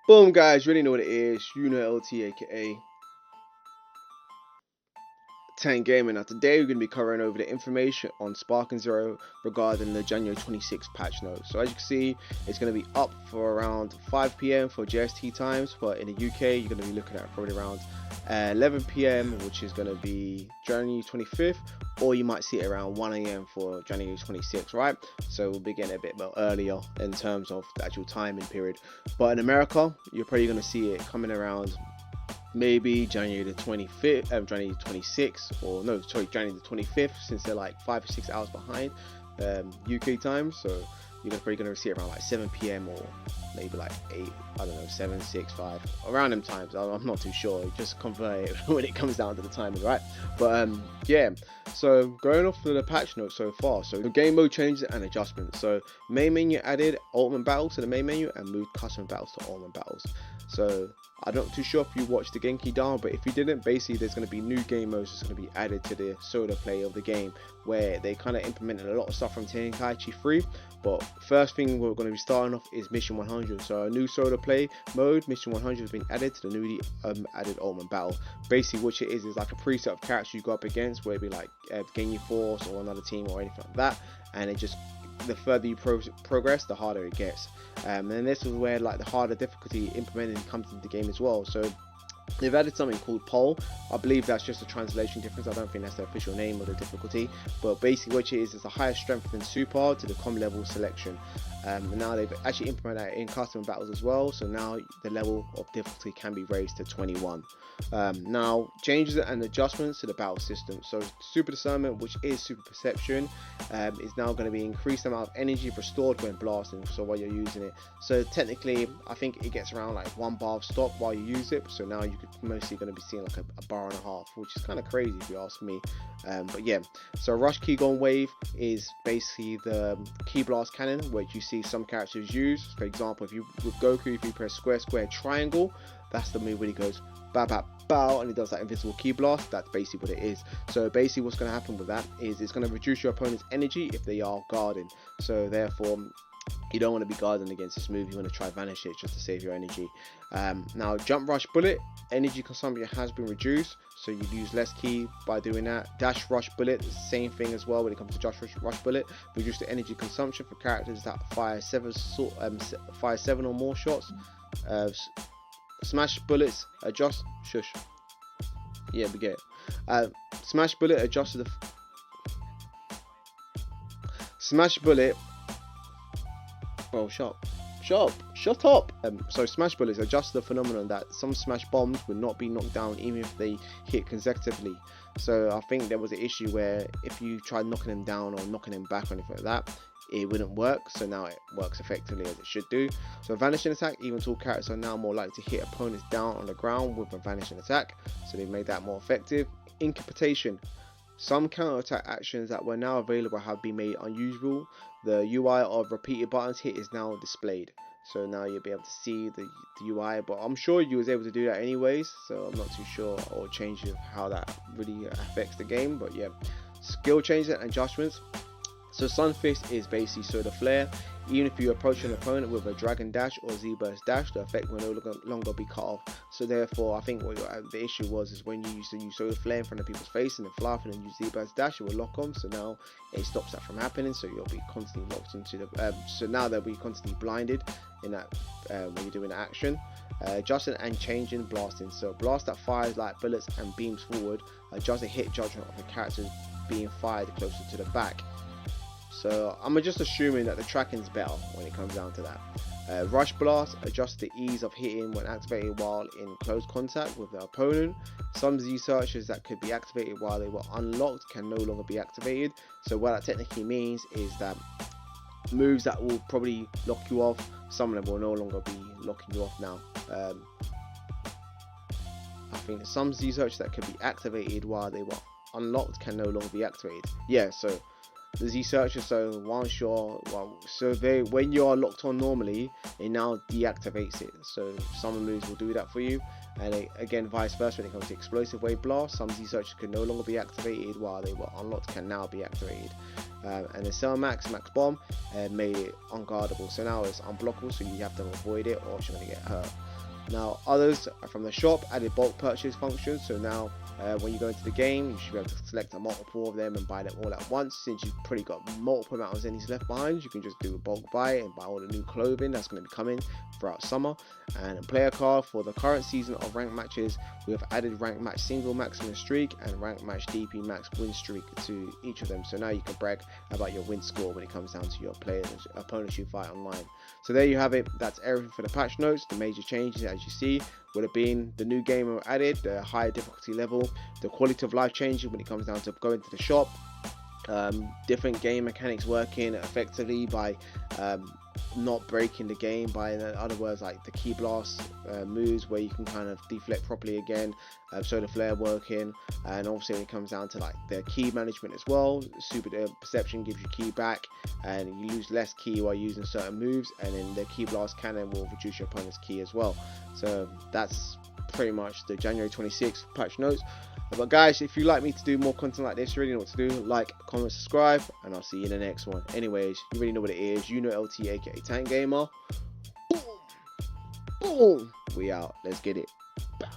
Boom, guys, you already know what it is. You know LT, aka TANKdGAMER. Now, today we're going to be covering over the information on Sparking Zero regarding the January 26th patch notes. So, as you can see, it's going to be up for around 5 p.m. for JST times, but in the UK, you're going to be looking at probably around 11 p.m., which is going to be January 25th, or you might see it around 1 a.m. for January 26th, right? So we'll be getting a bit more earlier in terms of the actual timing period. But in America, you're probably going to see it coming around maybe January the 25th, January 26th, or no, sorry, January the 25th, since they're like 5 or 6 hours behind UK time. So you're probably going to see it around like 7 p.m. or maybe like 8, I don't know, 7, 6, 5, around them times. I'm not too sure. Just convert it when it comes down to the timing, right? But yeah, so going off to the patch notes so far. So the game mode changes and adjustments. So main menu added ultimate battles to the main menu and moved custom battles to ultimate battles. So I'm not too sure if you watched the TANKdGAMER, but if you didn't, basically there's going to be new game modes that's going to be added to the soda play of the game, where they kind of implemented a lot of stuff from Tenkaichi 3. But first thing we're going to be starting off is Mission 100. So a new soda play mode, Mission 100, has been added to the newly added Ultimate Battle. Basically what it is like a preset of characters you go up against, where it'd be like Genyu Force or another team or anything like that, and it just, the further you progress, the harder it gets. And this is where like the harder difficulty implemented comes into the game as well. So they've added something called pole. I believe that's just a translation difference. I don't think that's the official name of the difficulty, but basically what it is a higher strength than super to the com level selection. And now they've actually implemented that in custom battles as well, so now the level of difficulty can be raised to 21. Now changes and adjustments to the battle system. So super discernment, which is super perception, is now going to be increased amount of energy restored when blasting, so while you're using it. So technically I think it gets around like 1 bar of stock while you use it, so now you could mostly going to be seeing like a bar and a half, which is kind of crazy if you ask me. But yeah, so rush key gun wave is basically the key blast cannon, which you see some characters use. For example, if you with Goku, if you press square square triangle, that's the move where he goes bow bow bow and he does that invisible key blast. That's basically what it is. So basically what's going to happen with that is it's going to reduce your opponent's energy if they are guarding, so therefore you don't want to be guarding against this move. You want to try vanish it just to save your energy. Now jump rush bullet, energy consumption has been reduced, so you use less key by doing that. Dash rush bullet, the same thing as well when it comes to dash rush bullet. Reduce the energy consumption for characters that fire 7 or more shots. Smash bullets adjust. Shush. Yeah, we get it. Smash bullet adjusted the smash bullet. Oh, shut up. So smash bullets adjust the phenomenon that some smash bombs would not be knocked down even if they hit consecutively. So I think there was an issue where if you tried knocking them down or knocking them back or anything like that, it wouldn't work. So now it works effectively as it should do. So vanishing attack, even tall characters are now more likely to hit opponents down on the ground with a vanishing attack, so they made that more effective. Incapacitation, some counter-attack actions that were now available have been made unusual. The UI of repeated buttons hit is now displayed, so now you'll be able to see the UI, but I'm sure you was able to do that anyways, so I'm not too sure or change of how that really affects the game. But yeah, skill changes and adjustments. So Sunfist is basically soda flare. Even if you approach an opponent with a dragon dash or Z-burst dash, the effect will no longer be cut off. So therefore, I think what the issue was is when you used to use soda flare in front of people's face and then fly off and then use Z-burst dash, it will lock on. So now it stops that from happening. So you'll be constantly locked into the. So now they'll be constantly blinded in that when you're doing action. Adjusting and changing blasting. So blast that fires like bullets and beams forward. Adjust the hit judgment of the characters being fired closer to the back. So I'm just assuming that the tracking is better when it comes down to that. Rush blast adjusts the ease of hitting when activated while in close contact with the opponent. Some Z searches that could be activated while they were unlocked can no longer be activated. So what that technically means is that moves that will probably lock you off, some of them will no longer be locking you off now. I think some Z searches that could be activated while they were unlocked can no longer be activated. Yeah, so the Z searcher, so once you're when you are locked on normally, it now deactivates it. So some moves will do that for you, and again vice versa when it comes to explosive wave blast. Some Z searchers can no longer be activated while they were unlocked can now be activated. And the Cell Max Bomb made it unguardable, so now it's unblockable, so you have to avoid it or you're going to get hurt. Now others from the shop added bulk purchase function, so now when you go into the game, you should be able to select a multiple of them and buy them all at once. Since you've pretty got multiple amount of zennies left behind, you can just do a bulk buy and buy all the new clothing that's going to be coming throughout summer. And a player card for the current season of ranked matches, we have added ranked match single maximum streak and ranked match DP max win streak to each of them. So now you can brag about your win score when it comes down to your players, opponents you fight online. So there you have it. That's everything for the patch notes. The major changes, as you see, would have been the new gamer added, the higher difficulty level, the quality of life changing when it comes down to going to the shop, different game mechanics working effectively by not breaking the game, by in other words like the key blast moves where you can kind of deflect properly again, so the flare working. And obviously when it comes down to like the key management as well, super perception gives you key back and you lose less key while using certain moves, and then the key blast cannon will reduce your opponent's key as well. So that's pretty much the January 26th patch notes. But guys, if you like me to do more content like this, you already know what to do. Like, comment, subscribe, and I'll see you in the next one. Anyways, you already know what it is. You know LT, aka TANKdGAMER. Boom! Boom! We out. Let's get it. Bow.